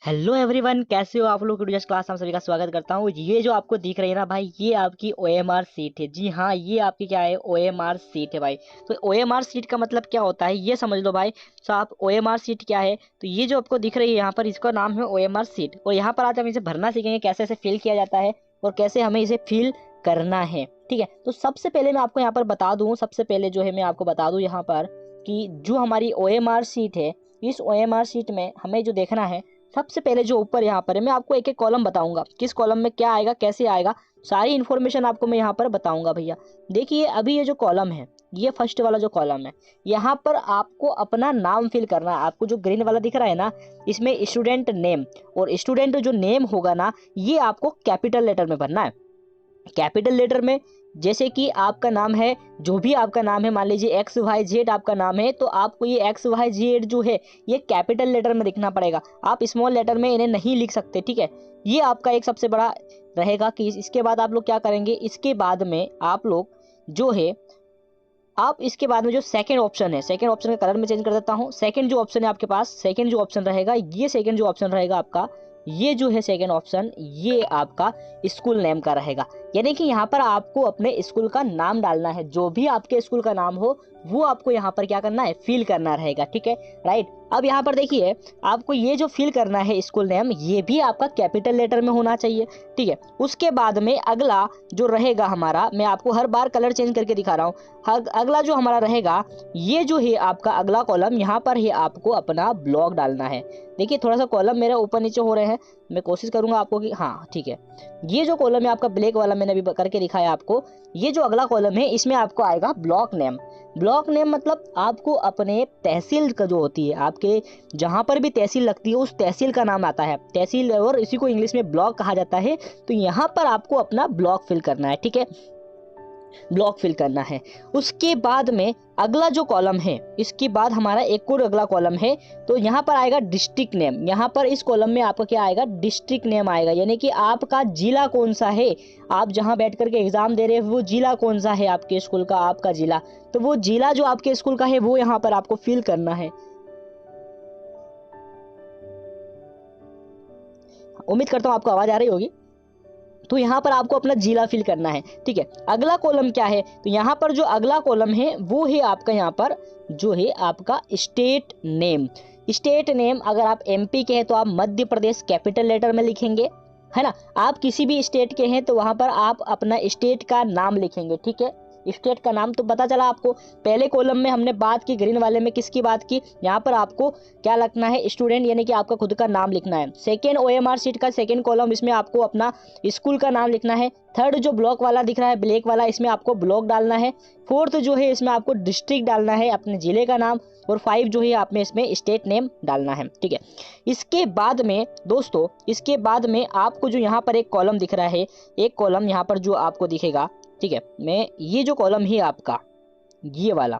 Hello everyone, कैसे हो आप लोग। टुडेस क्लास हम सभी का स्वागत करता हूँ। ये जो आपको दिख रही है ना भाई, ये आपकी ओएमआर सीट है। जी हाँ, ये आपकी क्या है, ओएमआर सीट है भाई। तो ओएमआर सीट का मतलब क्या होता है ये समझ लो भाई। तो आप ओएमआर सीट क्या है, तो ये जो आपको दिख रही है यहाँ पर, इसका नाम है ओएमआर सीट। और यहाँ पर आज हम इसे भरना सीखेंगे, कैसे इसे फिल किया जाता है और कैसे हमें इसे फिल करना है। ठीक है, तो सबसे पहले मैं आपको यहाँ पर बता दूँ, सबसे पहले जो है मैं आपको बता दूँ यहाँ पर कि जो हमारी ओएमआर सीट है, इस ओएमआर सीट में हमें जो देखना है, सबसे पहले जो ऊपर यहाँ पर है, मैं आपको एक एक कॉलम बताऊंगा, किस कॉलम में क्या आएगा, कैसे आएगा, सारी इन्फॉर्मेशन आपको मैं यहाँ पर बताऊंगा भैया। देखिए अभी ये जो कॉलम है, ये फर्स्ट वाला जो कॉलम है, यहाँ पर आपको अपना नाम फिल करना है। आपको जो ग्रीन वाला दिख रहा है ना, इसमें स्टूडेंट नेम, और स्टूडेंट जो नेम होगा ना, ये आपको कैपिटल लेटर में भरना है। कैपिटल लेटर में, जैसे कि आपका नाम है, जो भी आपका नाम है, मान लीजिए एक्स वाई जेड आपका नाम है, तो आपको ये एक्स वाई जेड जो है ये कैपिटल लेटर में लिखना पड़ेगा। आप स्मॉल लेटर में इन्हें नहीं लिख सकते। ठीक है, ये आपका एक सबसे बड़ा रहेगा कि इसके बाद आप लोग क्या करेंगे, इसके बाद में आप लोग जो है, आप इसके बाद में जो सेकंड ऑप्शन है, सेकंड ऑप्शन का कलर में चेंज कर देता हूँ। सेकंड जो ऑप्शन है आपके पास, सेकंड जो ऑप्शन रहेगा, ये सेकंड जो ऑप्शन रहेगा आपका, ये जो है सेकंड ऑप्शन, ये आपका स्कूल नेम का रहेगा। यानी कि यहाँ पर आपको अपने स्कूल का नाम डालना है, जो भी आपके स्कूल का नाम हो वो आपको यहाँ पर क्या करना है, फिल करना रहेगा। ठीक है, राइट। अब यहाँ पर देखिए, आपको ये जो फिल करना है स्कूल नेम, ये भी आपका कैपिटल लेटर में होना चाहिए। ठीक है, उसके बाद में अगला जो रहेगा हमारा, मैं आपको हर बार कलर चेंज करके दिखा रहा हूँ। अगला जो हमारा रहेगा, ये जो है आपका अगला कॉलम, यहाँ पर ही आपको अपना ब्लॉक डालना है। देखिए थोड़ा सा कॉलम मेरा ऊपर नीचे हो रहे हैं, मैं कोशिश करूंगा आपको कि हाँ ठीक है। ये जो कॉलम है आपका ब्लैक वाला, मैंने अभी करके दिखाया आपको, ये जो अगला कॉलम है, इसमें आपको आएगा ब्लॉक नेम। ब्लॉक नेम मतलब आपको अपने तहसील का जो होती है, आपके जहां पर भी तहसील लगती है उस तहसील का नाम आता है, तहसील, और इसी को इंग्लिश में ब्लॉक कहा जाता है। तो यहाँ पर आपको अपना ब्लॉक फिल करना है। ठीक है, ब्लॉक फिल करना है। उसके बाद में अगला जो कॉलम है, इसके बाद हमारा एक और अगला कॉलम है, तो यहाँ पर आएगा डिस्ट्रिक्ट नेम। यहाँ पर इस कॉलम में आपका क्या आएगा, डिस्ट्रिक्ट नेम आएगा, यानी कि आपका जिला कौन सा है, आप जहाँ बैठ करके एग्जाम दे रहे हैं वो जिला कौन सा है आपके स्कूल का, आपका जिला, तो वो जिला जो आपके स्कूल का है वो यहाँ पर आपको फिल करना है। उम्मीद करता हूँ आपको आवाज आ रही होगी। तो यहाँ पर आपको अपना जिला फिल करना है। ठीक है, अगला कॉलम क्या है, तो यहाँ पर जो अगला कॉलम है वो है आपका, यहाँ पर जो है आपका स्टेट नेम। स्टेट नेम, अगर आप एमपी के हैं तो आप मध्य प्रदेश कैपिटल लेटर में लिखेंगे, है ना। आप किसी भी स्टेट के हैं तो वहां पर आप अपना स्टेट का नाम लिखेंगे। ठीक है, स्टेट का नाम तो पता चला आपको। पहले कॉलम में हमने बात की, ग्रीन वाले में किसकी बात की, यहाँ पर आपको क्या लिखना है, स्टूडेंट, यानी कि आपका खुद का नाम लिखना है। सेकेंड ओएमआर सीट का सेकेंड कॉलम, इसमें आपको अपना स्कूल का नाम लिखना है। थर्ड जो ब्लॉक वाला दिख रहा है, ब्लैक वाला, इसमें आपको ब्लॉक डालना है। फोर्थ जो है, इसमें आपको डिस्ट्रिक्ट डालना है, अपने जिले का नाम। और 5 जो है आपने इसमें स्टेट नेम डालना है। ठीक है, इसके बाद में दोस्तों, इसके बाद में आपको जो यहाँ पर एक कॉलम दिख रहा है, एक कॉलम यहाँ पर जो आपको दिखेगा, ठीक है, मैं ये जो कॉलम है आपका, ये वाला,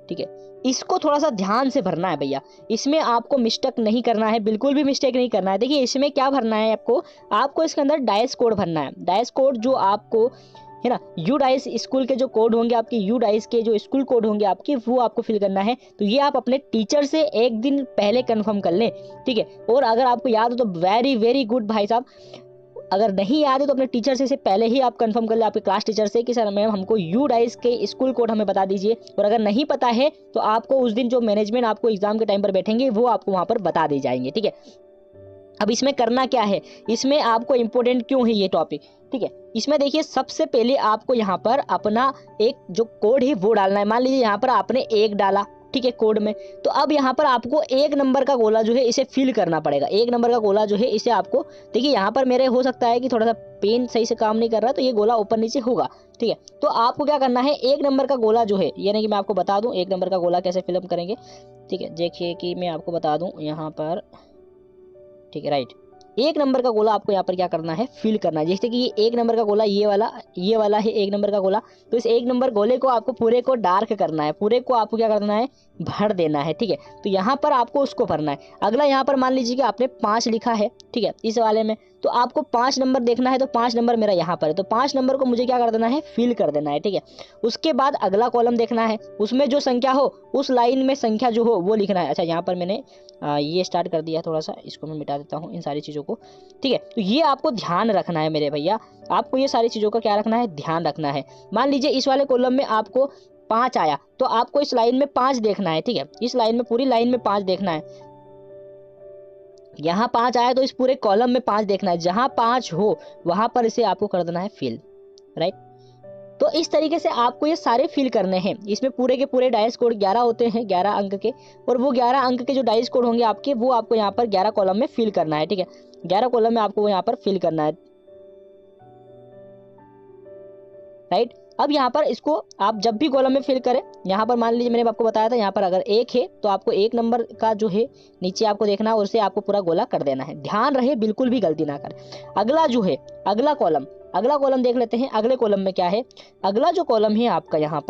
ठीक है, इसको थोड़ा सा ध्यान से भरना है भैया। इसमें आपको मिस्टेक नहीं करना है, बिल्कुल भी मिस्टेक नहीं करना है। देखिए इसमें क्या भरना है आपको इसके अंदर डाइस कोड भरना है। डाइस कोड जो आपको है ना, यू डाइस स्कूल के जो कोड होंगे आपके, यू डाइस के जो स्कूल कोड होंगे आपके, वो आपको फिल करना है। तो ये आप अपने टीचर से एक दिन पहले कंफर्म कर लें। ठीक है, और अगर आपको याद हो तो वेरी वेरी गुड भाई साहब, अगर नहीं याद है तो अपने टीचर से पहले ही आप कंफर्म कर ले, आपके क्लास टीचर से कि सर मैम हमको यू डाइस के स्कूल कोड हमें बता दीजिए। और अगर नहीं पता है तो आपको उस दिन जो मैनेजमेंट आपको एग्जाम के टाइम पर बैठेंगे वो आपको वहां पर बता दे जाएंगे। ठीक है, अब इसमें करना क्या है, इसमें आपको इंपॉर्टेंट क्यों है ये टॉपिक। ठीक है, इसमें देखिए सबसे पहले आपको यहाँ पर अपना एक जो कोड है वो डालना है। मान लीजिए यहाँ पर आपने 1 डाला, ठीक है, कोड में, तो अब यहाँ पर आपको 1 नंबर का गोला जो है इसे फिल करना पड़ेगा। 1 नंबर का गोला जो है इसे आपको, देखिए यहाँ पर मेरे हो सकता है कि थोड़ा सा पेन सही से काम नहीं कर रहा, तो ये गोला ऊपर नीचे होगा। ठीक है, तो आपको क्या करना है, 1 नंबर का गोला जो है, यानी कि मैं आपको बता दूं 1 नंबर का गोला कैसे फिलअप करेंगे। ठीक है, देखिए कि मैं आपको बता दूं यहाँ पर, ठीक है, राइट, 1 नंबर का गोला आपको यहाँ पर क्या करना है, फिल करना है। जैसे कि ये 1 नंबर का गोला, ये वाला है 1 नंबर का गोला, तो इस 1 नंबर गोले को आपको पूरे को डार्क करना है, पूरे को आपको क्या करना है, भर देना है। ठीक है, तो यहाँ पर आपको उसको भरना है। अगला यहाँ पर मान लीजिए कि आपने 5 लिखा है, ठीक है, इस वाले में, तो आपको 5 नंबर देखना है, तो 5 नंबर मेरा यहाँ पर है, तो 5 नंबर को मुझे क्या कर देना है, फिल कर देना है, ठीक है। उसके बाद अगला कॉलम देखना है, उसमें जो संख्या हो उस लाइन में संख्या जो हो वो लिखना है। अच्छा यहाँ पर मैंने ये स्टार्ट कर दिया, थोड़ा सा इसको मैं मिटा देता हूँ इन सारी चीज़ों को, ठीक है। तो ये आपको ध्यान रखना है मेरे भैया, आपको ये सारी चीज़ों का क्या रखना है, ध्यान रखना है। मान लीजिए इस वाले कॉलम में आपको 5 आया, तो आपको इस लाइन में 5 देखना है, ठीक है। इस लाइन में, पूरी लाइन में 5 देखना है। यहाँ 5 आया तो इस पूरे कॉलम में 5 देखना है, जहां 5 हो वहां पर इसे आपको कर देना है फिल, राइट। तो इस तरीके से आपको ये सारे फिल करने हैं। इसमें पूरे के पूरे डाइस कोड 11 होते हैं, 11 अंक के, और वो 11 अंक के जो डाइस कोड होंगे आपके, वो आपको यहाँ पर 11 कॉलम में फिल करना है, ठीक है। 11 कॉलम में आपको यहाँ पर फिल करना है, राइट। अब यहाँ पर इसको आप जब भी कॉलम में फिल करें, यहाँ पर मान लीजिए मैंने आपको बताया था, यहाँ पर अगर 1 है तो आपको 1 नंबर का जो है नीचे आपको देखना है और उसे आपको पूरा गोला कर देना है। ध्यान रहे बिल्कुल भी गलती ना करें। अगला जो है, अगला कॉलम देख लेते हैं। अगले कॉलम में क्या है, अगला जो कॉलम है आपका यहाँ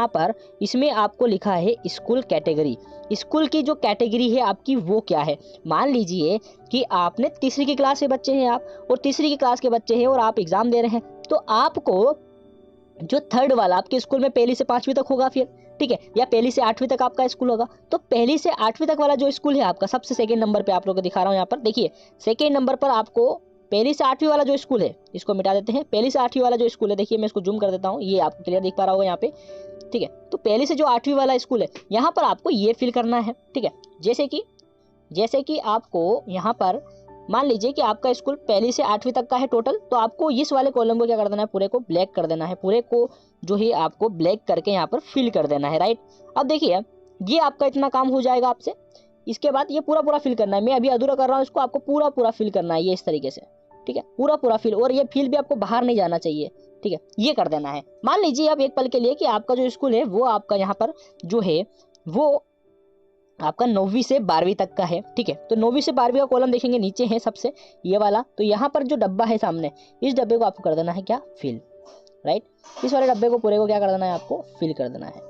पर इसमें आपको लिखा है स्कूल कैटेगरी। स्कूल की जो कैटेगरी है आपकी वो क्या है। मान लीजिए कि आपने तीसरी की क्लास के बच्चे हैं आप, और तीसरी की क्लास के बच्चे हैं और आप एग्जाम दे रहे हैं, तो आपको जो थर्ड वाला आपके स्कूल में पहली से 5वीं तक होगा फिर, ठीक है, या पहली से 8वीं तक आपका स्कूल होगा, तो पहली से 8वीं तक वाला जो स्कूल है आपका, सबसे सेकंड नंबर पे आप लोगों को दिखा रहा हूँ यहाँ पर, देखिए सेकंड नंबर पर आपको पहली से 8वीं वाला जो स्कूल है, इसको मिटा देते हैं। पहली से 8वीं वाला जो स्कूल है, देखिए मैं इसको जूम कर देता हूँ, ये आपको क्लियर दिख पा रहा होगा यहाँ पे, ठीक है। तो पहली से जो 8वीं वाला स्कूल है, यहाँ पर आपको ये फिल करना है, ठीक है। जैसे कि आपको यहाँ पर मान लीजिए कि आपका स्कूल पहली से 8वीं तक का है टोटल, तो आपको इस वाले कॉलम को क्या कर देना है, पूरे को ब्लैक कर देना है, पूरे को जो है आपको ब्लैक करके यहाँ पर फिल कर देना है, राइट। अब देखिए ये आपका इतना काम हो जाएगा आपसे। इसके बाद ये पूरा फिल करना है, मैं अभी अधूरा कर रहा हूँ इसको, आपको पूरा फिल करना है ये इस तरीके से, ठीक है, पूरा फिल। और ये फिल भी आपको बाहर नहीं जाना चाहिए, ठीक है, ये कर देना है। मान लीजिए अब एक पल के लिए कि आपका जो स्कूल है वो आपका यहाँ पर जो है वो आपका 9वीं से 12वीं तक का है, ठीक है। तो 9वीं से 12वीं का कॉलम देखेंगे नीचे है सबसे ये वाला, तो यहाँ पर जो डब्बा है सामने, इस डब्बे को आपको कर देना है क्या, फिल, राइट। इस वाले डब्बे को पूरे को क्या कर देना है, आपको फिल कर देना है,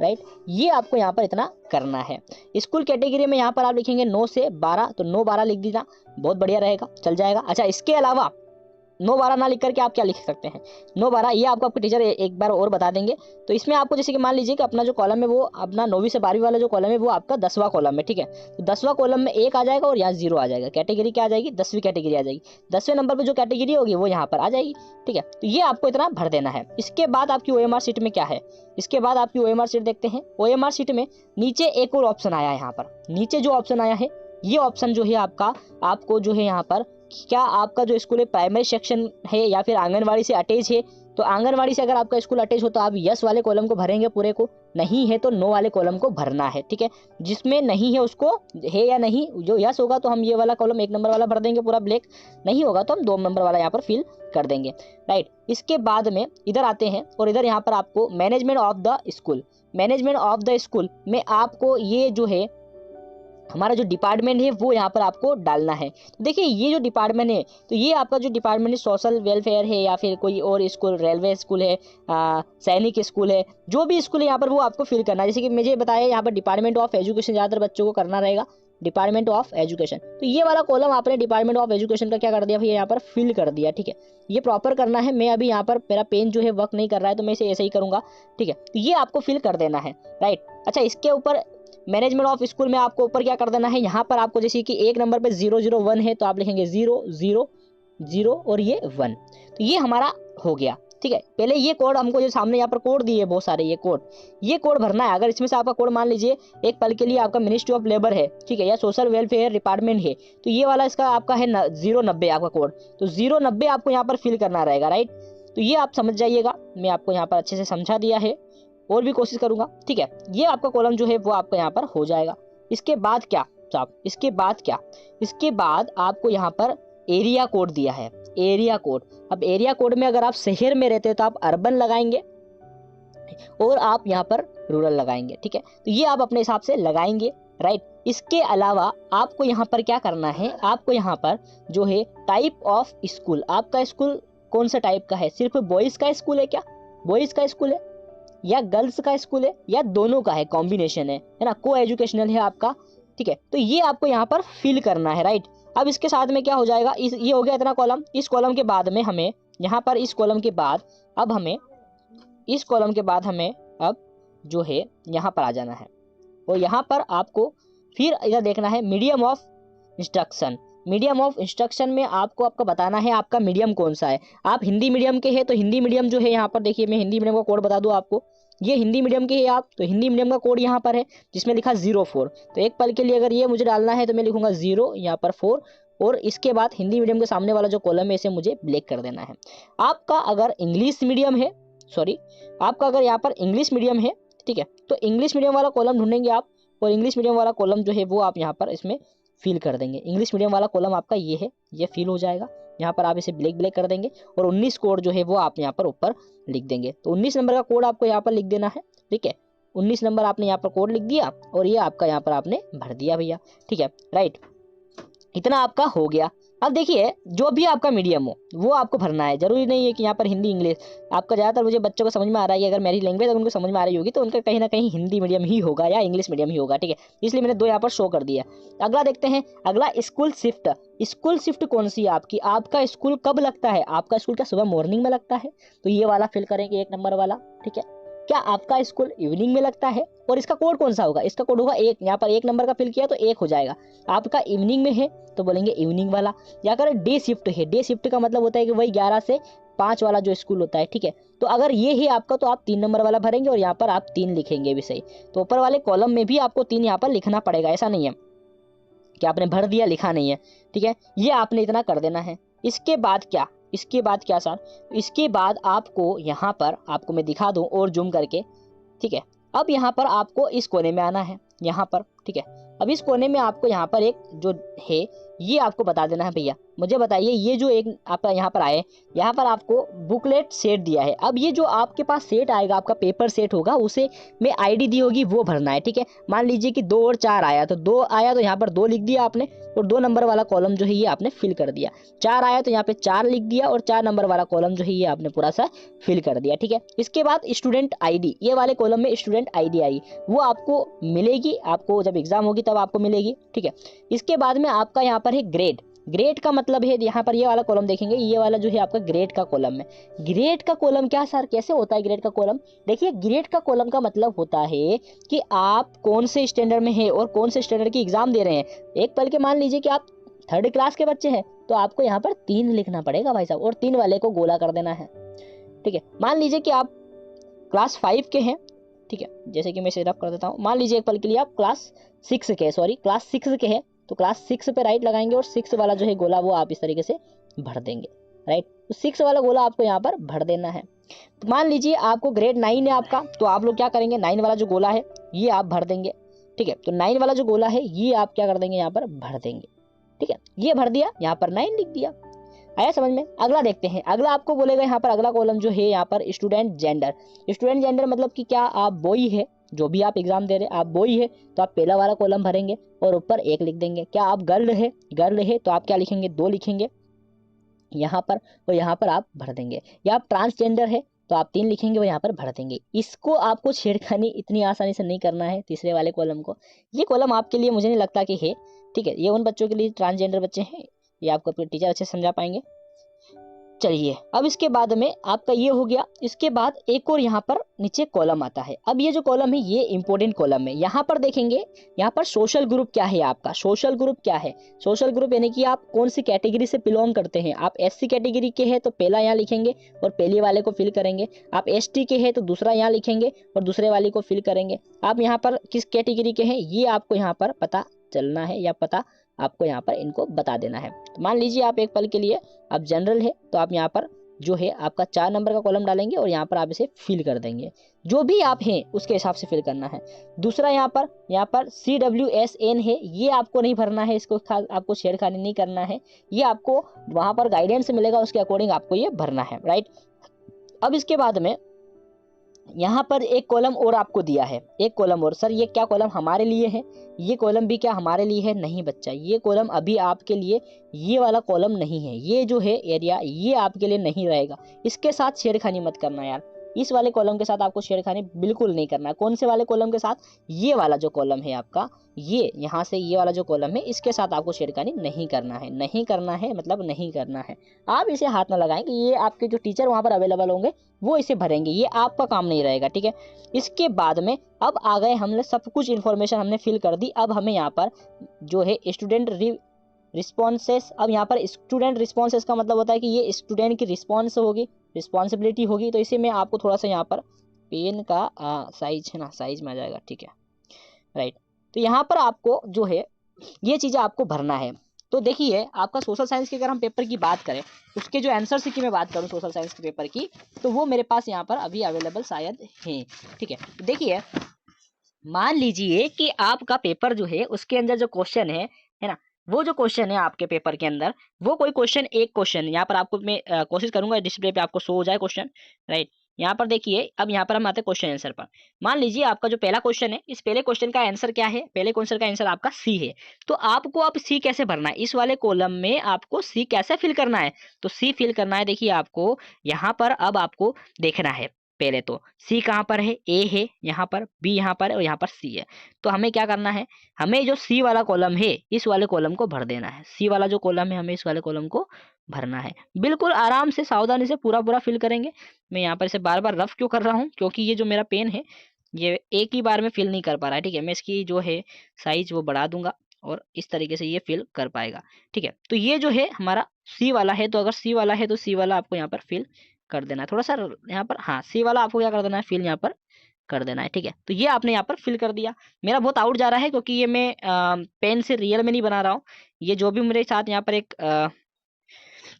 राइट। ये आपको यहाँ पर इतना करना है। स्कूल कैटेगरी में यहाँ पर आप लिखेंगे 9 से 12, तो 9-12 लिख दीजिए, बहुत बढ़िया रहेगा, चल जाएगा। अच्छा इसके अलावा 9-12 ना लिख करके आप क्या लिख सकते हैं, 9-12 ये आपको टीचर एक बार और बता देंगे। तो इसमें आपको जैसे कि मान लीजिए कि अपना जो कॉलम है वो अपना 9वीं से 12वीं वाला जो कॉलम है वो आपका 10वां कॉलम है, ठीक है। तो 10वां कॉलम में 1 आ जाएगा और यहाँ 0 आ जाएगा, कैटेगरी क्या आ जाएगी, 10वीं कैटेगरी आ जाएगी। 10वें नंबर पर जो कैटेगरी होगी वो यहाँ पर आ जाएगी, ठीक है। तो ये आपको इतना भर देना है। इसके बाद आपकी OMR शीट में क्या है, इसके बाद आपकी OMR शीट देखते हैं। OMR शीट में नीचे एक और ऑप्शन आया है, यहाँ पर नीचे जो ऑप्शन आया है, ये ऑप्शन जो है आपको जो है यहाँ पर, क्या आपका जो स्कूल है प्राइमरी सेक्शन है या फिर आंगनवाड़ी से अटैच है। तो आंगनवाड़ी से अगर आपका स्कूल अटैच हो तो आप यस वाले कॉलम को भरेंगे पूरे को, नहीं है तो नो वाले कॉलम को भरना है, ठीक है। जिसमें नहीं है उसको है या नहीं, जो यस होगा तो हम ये वाला कॉलम 1 नंबर वाला भर देंगे पूरा ब्लैक, नहीं होगा तो हम 2 नंबर वाला यहाँ पर फिल कर देंगे, राइट। इसके बाद में इधर आते हैं और इधर यहाँ पर आपको मैनेजमेंट ऑफ द स्कूल में आपको ये जो है हमारा जो डिपार्टमेंट है वो यहाँ पर आपको डालना है। तो देखिए ये जो डिपार्टमेंट है, तो ये आपका जो डिपार्टमेंट है सोशल वेलफेयर है या फिर कोई और स्कूल, रेलवे स्कूल है, सैनिक स्कूल है, जो भी स्कूल है यहाँ पर वो आपको फिल करना है। जैसे कि मुझे बताया यहाँ पर डिपार्टमेंट ऑफ एजुकेशन ज़्यादातर बच्चों को करना रहेगा, डिपार्टमेंट ऑफ एजुकेशन। तो ये वाला कॉलम आपने डिपार्टमेंट ऑफ एजुकेशन का क्या कर दिया भैया, यहाँ पर फिल कर दिया, ठीक है। ये प्रॉपर करना है। मैं अभी यहाँ पर मेरा पेन जो है वर्क नहीं कर रहा है तो मैं इसे ऐसे ही करूँगा, ठीक है। तो ये आपको फिल कर देना है, राइट। अच्छा इसके ऊपर मैनेजमेंट ऑफ स्कूल में आपको ऊपर क्या कर देना है, यहाँ पर आपको जैसे कि 1 नंबर पे 001 है तो आप लिखेंगे 000 और ये 1। तो ये हमारा हो गया, ठीक है। पहले ये कोड हमको जो सामने यहाँ पर कोड दिए बहुत सारे, ये कोड भरना है। अगर इसमें से आपका कोड मान लीजिए एक पल के लिए आपका मिनिस्ट्री ऑफ लेबर है, ठीक है, या सोशल वेलफेयर डिपार्टमेंट है, तो ये वाला इसका आपका है 090 आपका कोड, तो 090 आपको यहाँ पर फिल करना रहेगा, राइट। तो ये आप समझ जाइएगा, मैं आपको यहाँ पर अच्छे से समझा दिया है और भी कोशिश करूंगा, ठीक है। ये आपका कॉलम जो है वो आपका यहाँ पर हो जाएगा। इसके बाद क्या साहब, इसके बाद आपको यहाँ पर एरिया कोड दिया है, एरिया कोड। अब एरिया कोड में अगर आप शहर में रहते हो तो आप अर्बन लगाएंगे और आप यहाँ पर रूरल लगाएंगे, ठीक है। तो ये आप अपने हिसाब से लगाएंगे, राइट। इसके अलावा आपको यहाँ पर क्या करना है, आपको यहाँ पर जो है टाइप ऑफ स्कूल, आपका स्कूल कौन सा टाइप का है, सिर्फ बॉयज का स्कूल है क्या, बॉयज का स्कूल है या गर्ल्स का स्कूल है या दोनों का है, कॉम्बिनेशन है ना, को एजुकेशनल है आपका, ठीक है। तो ये आपको यहाँ पर फिल करना है, राइट। अब इसके साथ में क्या हो जाएगा, ये हो गया इतना कॉलम। इस कॉलम के बाद में हमें यहाँ पर इस कॉलम के बाद अब हमें इस कॉलम के बाद हमें अब जो है यहाँ पर आ जाना है, और यहाँ पर आपको फिर इधर देखना है medium of instruction. Medium of instruction में आपको आपका बताना है आपका मीडियम कौन सा है। आप हिंदी मीडियम के हैं तो हिंदी मीडियम जो है यहाँ पर देखिए, मैं हिंदी मीडियम का कोड बता दूँ आपको। ये हिंदी मीडियम के हैं आप, तो हिंदी मीडियम का कोड यहाँ पर है जिसमें लिखा 04। तो एक पल के लिए अगर ये मुझे डालना है तो मैं लिखूंगा 0 यहाँ पर 4, और इसके बाद हिंदी मीडियम के सामने वाला जो कॉलम है इसे मुझे ब्लैक कर देना है। आपका अगर इंग्लिश मीडियम है, सॉरी, आपका अगर यहाँ पर इंग्लिश मीडियम है, ठीक है, तो इंग्लिश मीडियम वाला कॉलम ढूंढेंगे आप, और इंग्लिश मीडियम वाला कॉलम जो है वो आप यहाँ पर इसमें फिल कर देंगे। इंग्लिश मीडियम वाला कॉलम आपका ये है, ये फिल हो जाएगा। यहाँ पर आप इसे ब्लैक कर देंगे, और 19 कोड जो है वो आप यहाँ पर ऊपर लिख देंगे। तो 19 नंबर का कोड आपको यहाँ पर लिख देना है, ठीक है। 19 नंबर आपने यहाँ पर कोड लिख दिया, और ये आपका यहाँ पर आपने भर दिया भैया, ठीक है, राइट। इतना आपका हो गया। अब देखिए, जो भी आपका मीडियम हो वो आपको भरना है। जरूरी नहीं है कि यहाँ पर हिंदी इंग्लिश आपका, ज़्यादातर मुझे बच्चों को समझ में आ रहा है, अगर मेरी लैंग्वेज उनको समझ में आ रही होगी तो उनका कहीं ना कहीं हिंदी मीडियम ही होगा या इंग्लिश मीडियम ही होगा, ठीक है। इसलिए मैंने 2 यहाँ पर शो कर दिया। अगला देखते हैं, अगला स्कूल शिफ्ट। स्कूल शिफ्ट कौन सी है आपकी, आपका स्कूल कब लगता है, आपका स्कूल क्या सुबह मॉर्निंग में लगता है, तो ये वाला फिल करेंगे 1 नंबर वाला, ठीक है। क्या आपका स्कूल इवनिंग में लगता है, और इसका कोड कौन सा होगा, इसका कोड होगा 1। यहाँ पर 1 नंबर का फिल किया तो 1 हो जाएगा। आपका इवनिंग में है तो बोलेंगे इवनिंग वाला। या अगर डे शिफ्ट है, डे शिफ्ट का मतलब होता है कि वही 11 से 5 वाला जो स्कूल होता है, ठीक है। तो अगर ये है आपका तो आप 3 नंबर वाला भरेंगे, और यहाँ पर आप 3 लिखेंगे भी सही। तो ऊपर वाले कॉलम में भी आपको 3 यहाँ पर लिखना पड़ेगा, ऐसा नहीं है कि आपने भर दिया लिखा नहीं है, ठीक है। ये आपने इतना कर देना है। इसके बाद क्या, इसके बाद क्या सर, इसके बाद आपको यहाँ पर आपको मैं दिखा दूं और जूम करके, ठीक है। अब यहाँ पर आपको इस कोने में आना है, यहाँ पर, ठीक है। अब इस कोने में आपको यहाँ पर एक जो है ये आपको बता देना है भैया। मुझे बताइए, ये जो एक आपका यहाँ पर आए, यहाँ पर आपको बुकलेट सेट दिया है। अब ये जो आपके पास सेट आएगा, आपका पेपर सेट होगा, उसे में आईडी दी होगी वो भरना है, ठीक है। मान लीजिए कि 2 और 4 आया, तो 2 आया तो यहाँ पर 2 लिख दिया आपने, और 2 नंबर वाला कॉलम जो है ये आपने फिल कर दिया। 4 आया तो यहाँ पे 4 लिख दिया, और 4 नंबर वाला कॉलम जो है ये आपने पूरा सा फिल कर दिया, ठीक है। इसके बाद स्टूडेंट आईडी, ये वाले कॉलम में स्टूडेंट आईडी आई, वो आपको मिलेगी, आपको जब एग्जाम होगी तब आपको मिलेगी, ठीक है। इसके बाद में आपका यहाँ पर है ग्रेड। ग्रेड का मतलब है, यहाँ पर ये वाला कॉलम देखेंगे, ये वाला जो है आपका ग्रेड का कॉलम है। ग्रेड का कॉलम क्या सर, कैसे होता है ग्रेड का कॉलम, देखिए ग्रेड का कॉलम का मतलब होता है कि आप कौन से स्टैंडर्ड में है और कौन से स्टैंडर्ड की एग्जाम दे रहे हैं। एक पल के मान लीजिए कि आप 3rd क्लास के बच्चे हैं, तो आपको यहाँ पर 3 लिखना पड़ेगा भाई साहब, और 3 वाले को गोला कर देना है, ठीक है। मान लीजिए कि आप क्लास 5 के हैं, ठीक है, जैसे कि मैं इसे रब कर देता हूँ। मान लीजिए एक पल के लिए आप क्लास 6 के, सॉरी क्लास 6 के हैं, तो क्लास 6 पे राइट लगाएंगे, और 6 वाला जो है गोला वो आप इस तरीके से भर देंगे, राइट। तो 6 वाला गोला आपको यहाँ पर भर देना है। तो मान लीजिए आपको ग्रेड 9 है आपका, तो आप लोग क्या करेंगे, 9 वाला जो गोला है ये आप भर देंगे, ठीक है। तो 9 वाला जो गोला है ये आप क्या कर देंगे, यहाँ पर भर देंगे, ठीक है। ये भर दिया, यहाँ पर 9 लिख दिया। आया समझ में। अगला देखते हैं, अगला आपको बोलेगा यहाँ पर अगला कॉलम जो है यहाँ पर स्टूडेंट जेंडर। स्टूडेंट जेंडर मतलब कि क्या आप बॉय है, जो भी आप एग्जाम दे रहे हैं आप बॉय है तो आप पहला वाला कॉलम भरेंगे और ऊपर 1 लिख देंगे। क्या आप गर्ल है तो आप क्या लिखेंगे, 2 लिखेंगे यहाँ पर, और यहाँ पर आप भर देंगे। या आप ट्रांसजेंडर है तो आप 3 लिखेंगे और यहाँ पर भर देंगे। इसको आपको छेड़खानी इतनी आसानी से नहीं करना है तीसरे वाले कॉलम को। ये कॉलम आपके लिए मुझे नहीं लगता कि है, ठीक है। ये उन बच्चों के लिए, ट्रांसजेंडर बच्चे हैं, ये आपको अपने टीचर अच्छे से समझा पाएंगे। चलिए, अब इसके बाद में आपका ये हो गया। इसके बाद एक और यहाँ पर नीचे कॉलम आता है। अब ये जो कॉलम है ये इंपॉर्टेंट कॉलम है। यहाँ पर देखेंगे, यहाँ पर सोशल ग्रुप क्या है आपका, सोशल ग्रुप क्या है, सोशल ग्रुप यानी कि आप कौन सी कैटेगरी से बिलोंग करते हैं। आप एससी कैटेगरी के हैं तो पहला यहाँ लिखेंगे और पहले वाले को फिल करेंगे। आप एसटी के हैं तो दूसरा यहाँ लिखेंगे और दूसरे वाले को फिल करेंगे। आप यहाँ पर किस कैटेगरी के हैं ये आपको यहाँ पर पता चलना है, या पता आपको यहाँ पर इनको बता देना है। तो मान लीजिए आप एक पल के लिए आप जनरल है तो आप यहाँ पर जो है आपका 4 नंबर का कॉलम डालेंगे और यहाँ पर आप इसे फिल कर देंगे। जो भी आप हैं उसके हिसाब से फिल करना है। दूसरा यहाँ पर CWSN है, ये आपको नहीं भरना है, इसको आपको छेड़खानी नहीं करना है। ये आपको वहाँ पर गाइडेंस मिलेगा, उसके अकॉर्डिंग आपको ये भरना है, राइट। अब इसके बाद में यहाँ पर एक कॉलम और आपको दिया है, एक कॉलम और। सर ये क्या कॉलम हमारे लिए है, ये कॉलम भी क्या हमारे लिए है? नहीं बच्चा, ये कॉलम अभी आपके लिए ये वाला कॉलम नहीं है। ये जो है एरिया ये आपके लिए नहीं रहेगा, इसके साथ छेड़खानी मत करना यार। इस वाले कॉलम के साथ आपको छेड़खानी बिल्कुल नहीं करना है। कौन से वाले कॉलम के साथ? ये वाला जो कॉलम है आपका, ये यहाँ से ये वाला जो कॉलम है इसके साथ आपको छेड़खानी नहीं करना है। नहीं करना है मतलब नहीं करना है। आप इसे हाथ ना लगाएं कि ये आपके जो टीचर वहाँ पर अवेलेबल होंगे वो इसे भरेंगे, ये आपका काम नहीं रहेगा, ठीक है। इसके बाद में अब आ गए, हमने सब कुछ इन्फॉर्मेशन हमने फिल कर दी। अब हमें यहाँ पर जो है स्टूडेंट रिस्पॉन्सेस, अब यहाँ पर स्टूडेंट रिस्पॉन्सेस का मतलब होता है कि ये स्टूडेंट की रिस्पॉन्स होगी, रिस्पॉन्सिबिलिटी होगी। तो इसे मैं आपको थोड़ा सा यहाँ पर पेन का साइज है ना, साइज में आ जाएगा, ठीक है, राइट। तो यहाँ पर आपको जो है ये चीज़ें आपको भरना है। तो देखिए आपका सोशल साइंस की अगर हम पेपर की बात करें, उसके जो आंसर की मैं बात करूँ सोशल साइंस के पेपर की, तो वो मेरे पास यहाँ पर अभी अवेलेबल शायद है, ठीक है। देखिए मान लीजिए कि आपका पेपर जो है उसके अंदर जो क्वेश्चन है ना, वो जो क्वेश्चन है आपके पेपर के अंदर, वो कोई क्वेश्चन, एक क्वेश्चन यहाँ पर आपको मैं कोशिश करूंगा डिस्प्ले पे आपको शो हो जाए क्वेश्चन, राइट। यहाँ पर देखिए, अब यहाँ पर हम आते हैं क्वेश्चन आंसर पर। मान लीजिए आपका जो पहला क्वेश्चन है, इस पहले क्वेश्चन का आंसर क्या है? पहले क्वेश्चन का आंसर आपका सी है। तो आपको अब सी कैसे भरना है? इस वाले कॉलम में आपको सी कैसे फिल करना है? तो सी फिल करना है, देखिए आपको यहाँ पर अब आपको देखना है। पहले तो सी कहाँ पर है? ए है यहाँ पर, बी यहाँ पर और यहाँ पर सी है। तो हमें क्या करना है? हमें जो सी वाला कॉलम है इस वाले कॉलम को भर देना है। सी वाला जो कॉलम है हमें इस वाले कॉलम को भरना है। बिल्कुल आराम से सावधानी से पूरा पूरा फिल करेंगे। मैं यहाँ पर इसे बार बार रफ क्यों कर रहा हूँ? क्योंकि ये जो मेरा पेन है ये एक ही बार में फिल नहीं कर पा रहा है, ठीक है। मैं इसकी जो है साइज वो बढ़ा दूंगा और इस तरीके से ये फिल कर पाएगा, ठीक है। तो ये जो है हमारा सी वाला है, तो अगर सी वाला है तो सी वाला आपको यहाँ पर फिल कर देना है। थोड़ा सा यहाँ पर, हाँ, सी वाला आपको क्या कर देना है? फिल यहाँ पर कर देना है, ठीक है। तो ये आपने यहाँ पर फिल कर दिया। मेरा बहुत आउट जा रहा है क्योंकि ये मैं पेन से रियल में नहीं बना रहा हूँ। ये जो भी मेरे साथ यहाँ पर एक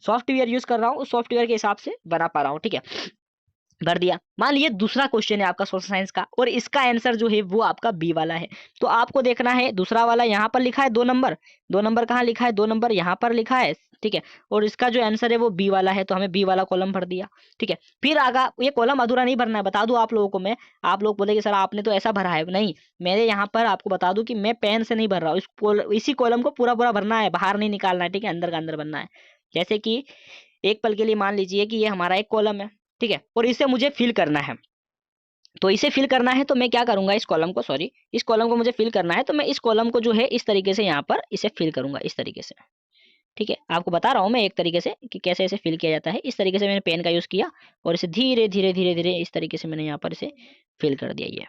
सॉफ्टवेयर यूज कर रहा हूँ उस सॉफ्टवेयर के हिसाब से बना पा रहा हूँ, ठीक है। भर दिया। मान लीजिए दूसरा क्वेश्चन है आपका सोशल साइंस का और इसका आंसर जो है वो आपका बी वाला है। तो आपको देखना है दूसरा वाला, यहाँ पर लिखा है 2 नंबर, 2 नंबर कहाँ लिखा है? 2 नंबर यहाँ पर लिखा है, ठीक है। और इसका जो आंसर है वो बी वाला है, तो हमें बी वाला कॉलम भर दिया, ठीक है। फिर आगा ये कॉलम अधूरा नहीं भरना है, बता दूं आप लोगों को मैं। आप लोग बोलेंगे सर आपने तो ऐसा भरा है, नहीं, मेरे यहाँ पर आपको बता दूं कि मैं पेन से नहीं भर रहा हूँ। इसी कॉलम को पूरा पूरा भरना है, बाहर नहीं निकालना है, ठीक है, अंदर का अंदर बनना है। जैसे कि एक पल के लिए मान लीजिए कि ये हमारा एक कॉलम है, ठीक है, और इसे मुझे फिल करना है। तो इसे फिल करना है तो मैं क्या करूंगा? इस कॉलम को, सॉरी, इस कॉलम को मुझे फिल करना है तो मैं इस कॉलम को जो है इस तरीके से यहाँ पर इसे फिल करूंगा, इस तरीके से, ठीक है। आपको बता रहा हूँ मैं एक तरीके से कि कैसे इसे फिल किया जाता है। इस तरीके से मैंने पेन का यूज किया और इसे धीरे धीरे धीरे धीरे इस तरीके से मैंने यहाँ पर इसे फिल कर दिया। ये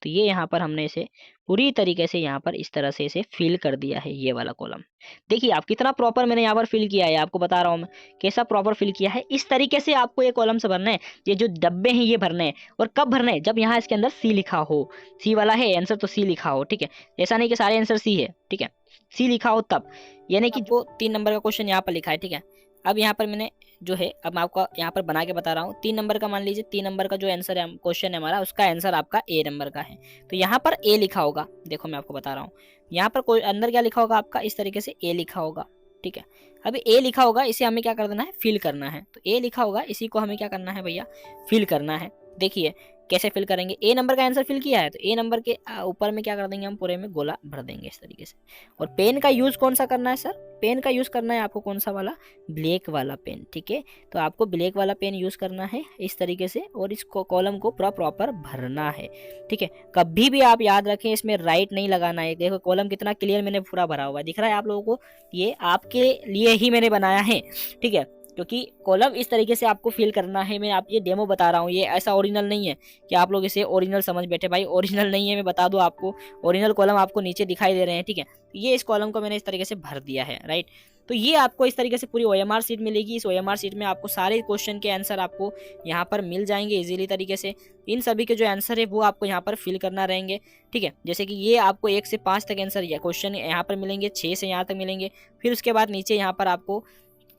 तो ये यहाँ पर हमने इसे पूरी तरीके से यहाँ पर इस तरह से इसे फिल कर दिया है, ये वाला कॉलम। देखिए आप कितना प्रॉपर मैंने यहाँ पर फिल किया है, आपको बता रहा हूँ मैं कैसा प्रॉपर फिल किया है। इस तरीके से आपको ये कॉलम से भरना है। ये जो डब्बे हैं ये भरने हैं। और कब भरना है? जब यहाँ इसके अंदर सी लिखा हो। सी वाला है आंसर तो सी लिखा हो, ठीक है। ऐसा नहीं कि सारे आंसर सी है, ठीक है, सी लिखा हो तब। यानी कि जो 3 नंबर का क्वेश्चन यहाँ पर लिखा है, ठीक है। अब यहाँ पर मैंने जो है, अब मैं आपको यहाँ पर बना के बता रहा हूँ। 3 नंबर का मान लीजिए, 3 नंबर का जो आंसर है क्वेश्चन है हमारा, उसका आंसर आपका ए नंबर का है। तो यहाँ पर ए लिखा होगा, देखो मैं आपको बता रहा हूँ। यहाँ पर कोई अंदर क्या लिखा होगा आपका? इस तरीके से ए लिखा होगा, ठीक है। अभी ए लिखा होगा, इसे हमें क्या कर देना है? फिल करना है। तो ए लिखा होगा, इसी को हमें क्या करना है भैया? फिल करना है। देखिए कैसे फिल करेंगे। ए नंबर का आंसर फिल किया है तो ए नंबर के ऊपर में क्या कर देंगे? हम पूरे में गोला भर देंगे इस तरीके से। और पेन का यूज कौन सा करना है सर? पेन का यूज करना है आपको कौन सा वाला? ब्लैक वाला पेन, ठीक है। तो आपको ब्लैक वाला पेन यूज करना है इस तरीके से और इस कॉलम को पूरा प्रॉपर भरना है, ठीक है। कभी भी आप याद रखें इसमें राइट नहीं लगाना है। देखो कॉलम कितना क्लियर मैंने पूरा भरा हुआ है, दिख रहा है आप लोगों को? ये आपके लिए ही मैंने बनाया है, ठीक है। क्योंकि कॉलम इस तरीके से आपको फिल करना है। मैं आप ये डेमो बता रहा हूँ, ये ऐसा ओरिजिनल नहीं है कि आप लोग इसे ओरिजिनल समझ बैठे। भाई ओरिजिनल नहीं है, मैं बता दूं आपको। ओरिजिनल कॉलम आपको नीचे दिखाई दे रहे हैं, ठीक है। ये इस कॉलम को मैंने इस तरीके से भर दिया है, राइट। तो ये आपको इस तरीके से पूरी OMR शीट मिलेगी। इस OMR शीट में आपको सारे क्वेश्चन के आंसर आपको यहाँ पर मिल जाएंगे इजीली तरीके से। इन सभी के जो आंसर है वो आपको यहाँ पर फिल करना रहेंगे, ठीक है। जैसे कि ये आपको 1 से 5 तक आंसर या क्वेश्चन यहाँ पर मिलेंगे, 6 से यहाँ तक मिलेंगे। फिर उसके बाद नीचे यहाँ पर आपको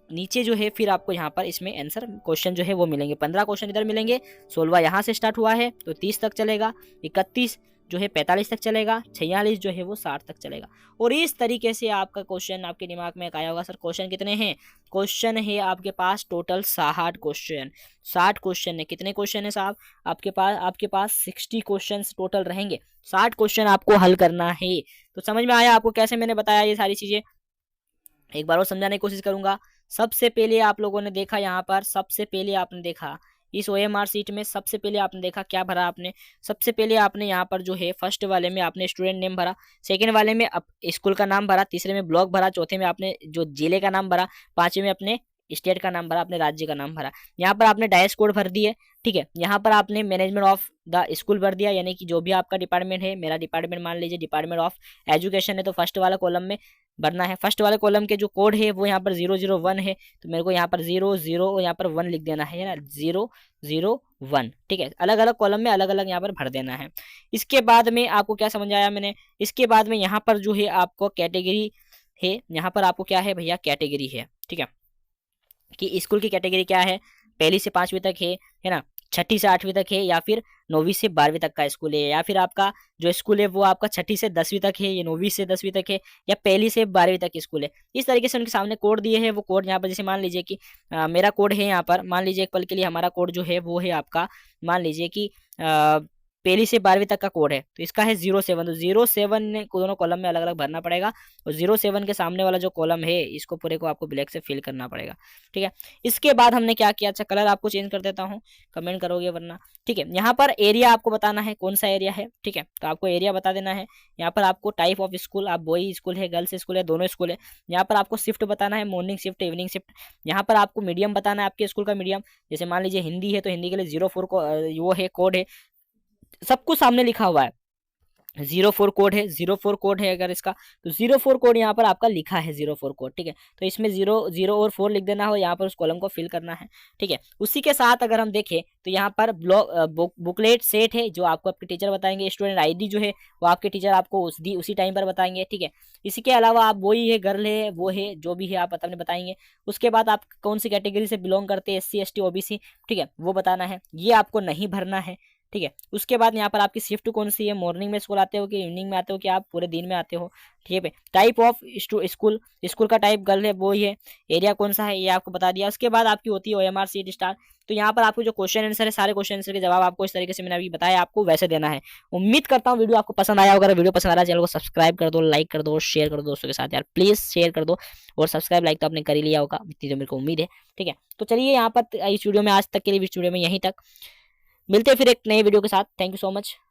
नीचे जो है फिर आपको यहाँ पर इसमें आंसर क्वेश्चन जो है वो मिलेंगे। 15 क्वेश्चन इधर मिलेंगे, 16 यहाँ से स्टार्ट हुआ है तो 30 तक चलेगा, 31 जो है 45 तक चलेगा, 46 जो है वो 60 तक चलेगा। और इस तरीके से आपका क्वेश्चन आपके दिमाग में आया होगा, सर क्वेश्चन कितने हैं? क्वेश्चन है आपके पास टोटल 60 क्वेश्चन। 60 क्वेश्चन है। कितने क्वेश्चन है साहब? आपके पास 60 क्वेश्चन टोटल रहेंगे। 60 क्वेश्चन आपको हल करना है। तो समझ में आया आपको कैसे मैंने बताया ये सारी चीजें? एक बार और समझाने की कोशिश करूंगा। सबसे पहले आप लोगों ने देखा यहाँ पर, सबसे पहले आपने देखा इस OMR सीट में सबसे पहले आपने देखा क्या भरा आपने, सबसे पहले आपने यहाँ पर जो है फर्स्ट वाले में आपने स्टूडेंट नेम भरा, सेकंड वाले में स्कूल का नाम भरा, तीसरे में ब्लॉक भरा, चौथे में आपने जो जिले का नाम भरा, पांचवें में अपने स्टेट का नाम भरा, अपने राज्य का नाम भरा। यहाँ पर आपने डायस कोड भर दिए, ठीक है। यहाँ पर आपने मैनेजमेंट ऑफ द स्कूल भर दिया, यानी कि जो भी आपका डिपार्टमेंट है, मेरा डिपार्टमेंट मान लीजिए डिपार्टमेंट ऑफ एजुकेशन है, तो फर्स्ट वाला कॉलम में भरना है। फर्स्ट वाले कॉलम के जो कोड है वो यहाँ पर 001 है, तो मेरे को यहाँ पर 00 और यहाँ पर 1 लिख देना है ना, 001, ठीक है। अलग अलग कॉलम में अलग अलग यहाँ पर भर देना है। इसके बाद में आपको क्या समझ आया मैंने, इसके बाद में यहाँ पर जो है आपको कैटेगरी है, यहाँ पर आपको क्या है भैया, कैटेगरी है, ठीक है, कि स्कूल की कैटेगरी क्या है, पहली से पांचवी तक है ना, छठी से आठवीं तक है, या फिर 9वीं से 12वीं तक का स्कूल है, या फिर आपका जो स्कूल है वो आपका छठी से 10वीं तक है, या 9वीं से 10वीं तक है, या पहली से 12वीं तक स्कूल है। इस तरीके से उनके सामने कोड दिए हैं। वो कोड यहाँ पर जैसे मान लीजिए कि मेरा कोड है यहाँ पर, मान लीजिए एक पल के लिए हमारा कोड जो है वो है आपका, मान लीजिए कि पहली से 12वीं तक का कोड है, तो इसका है 07, तो 07 ने दोनों कॉलम में अलग अलग भरना पड़ेगा, और 07 के सामने वाला जो कॉलम है इसको पूरे को आपको ब्लैक से फिल करना पड़ेगा, ठीक है। इसके बाद हमने क्या किया, अच्छा कलर आपको चेंज कर देता हूँ, कमेंट करोगे वरना, ठीक है। यहाँ पर एरिया आपको बताना है कौन सा एरिया है, ठीक है, तो आपको एरिया बता देना है। यहाँ पर आपको टाइप ऑफ स्कूल, आप बॉय स्कूल है, गर्ल्स स्कूल है, दोनों स्कूल है। यहाँ पर आपको शिफ्ट बताना है, मॉर्निंग शिफ्ट, इवनिंग शिफ्ट। यहाँ पर आपको मीडियम बताना है, आपके स्कूल का मीडियम, जैसे मान लीजिए हिंदी है तो हिंदी के लिए 04 को वो है कोड है, सब कुछ सामने लिखा हुआ है। 04 कोड है, 04 कोड है अगर इसका, तो 04 कोड यहाँ पर आपका लिखा है, 04 कोड, ठीक है। तो इसमें 0 और 4 लिख देना हो, यहाँ पर उस कॉलम को फिल करना है, ठीक है। उसी के साथ अगर हम देखें तो यहाँ पर बुकलेट सेट है, जो आपको आपके टीचर बताएंगे। स्टूडेंट आईडी जो है वो आपके टीचर आपको उसी टाइम पर बताएंगे, ठीक है। इसी के अलावा आप बॉय है, गर्ल है, वो है जो भी है आप अपने बताएंगे। उसके बाद आप कौन सी कैटेगरी से बिलोंग करते हैं, SC ST OBC, ठीक है, वो बताना है, ये आपको नहीं भरना है, ठीक है। उसके बाद यहाँ पर आपकी शिफ्ट कौन सी है, मॉर्निंग में स्कूल आते हो कि इवनिंग में आते हो कि आप पूरे दिन में आते हो, ठीक है। टाइप ऑफ स्कूल, स्कूल का टाइप गर्ल है वो ही है, एरिया कौन सा है ये आपको बता दिया। उसके बाद आपकी होती है OMR सीट स्टार। तो यहाँ पर आपको जो क्वेश्चन आंसर है, सारे क्वेश्चन आंसर के जवाब आपको इस तरीके से मैंने अभी बताया, आपको वैसे देना है। उम्मीद करता हूँ वीडियो आपको पसंद आया होगा। वीडियो पसंद आ रहा है चैनल को सब्सक्राइब कर दो, लाइक कर दो, शेयर कर दो दोस्तों के साथ, यार प्लीज शेयर कर दो, और सब्सक्राइब लाइक तो आपने कर ही लिया होगा, इतनी तो मेरे को उम्मीद है, ठीक है। तो चलिए यहाँ पर इस वीडियो में आज तक के लिए, इस वीडियो में यहीं तक, मिलते हैं फिर एक नए वीडियो के साथ। Thank you so much.